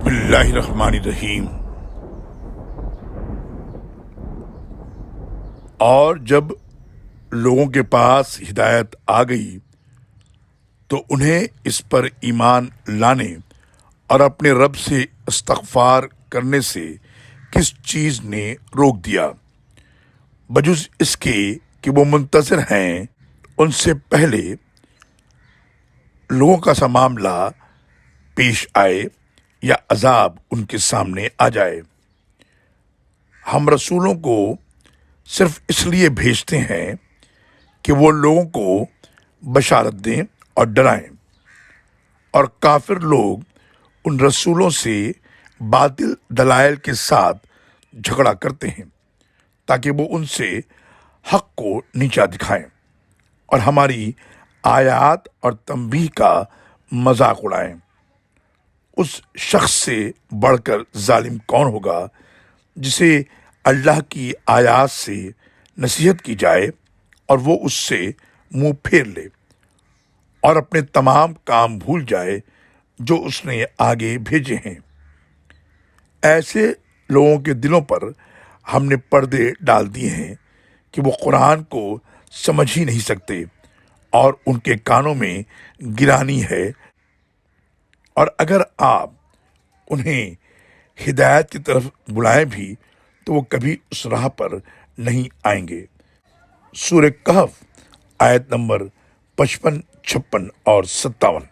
بسم اللہ الرحمن الرحیم۔ اور جب لوگوں کے پاس ہدایت آ گئی تو انہیں اس پر ایمان لانے اور اپنے رب سے استغفار کرنے سے کس چیز نے روک دیا، بجز اس کے کہ وہ منتظر ہیں ان سے پہلے لوگوں کا سا معاملہ پیش آئے یا عذاب ان کے سامنے آ جائے۔ ہم رسولوں کو صرف اس لیے بھیجتے ہیں کہ وہ لوگوں کو بشارت دیں اور ڈرائیں، اور کافر لوگ ان رسولوں سے باطل دلائل کے ساتھ جھگڑا کرتے ہیں تاکہ وہ ان سے حق کو نیچا دکھائیں اور ہماری آیات اور تنبیہ کا مذاق اڑائیں۔ اس شخص سے بڑھ کر ظالم کون ہوگا جسے اللہ کی آیات سے نصیحت کی جائے اور وہ اس سے منہ پھیر لے اور اپنے تمام کام بھول جائے جو اس نے آگے بھیجے ہیں۔ ایسے لوگوں کے دلوں پر ہم نے پردے ڈال دیے ہیں کہ وہ قرآن کو سمجھ ہی نہیں سکتے، اور ان کے کانوں میں گرانی ہے، اور اگر آپ انہیں ہدایت کی طرف بلائیں بھی تو وہ کبھی اس راہ پر نہیں آئیں گے۔ سورہ کہف آیت نمبر 55، 56 اور 57۔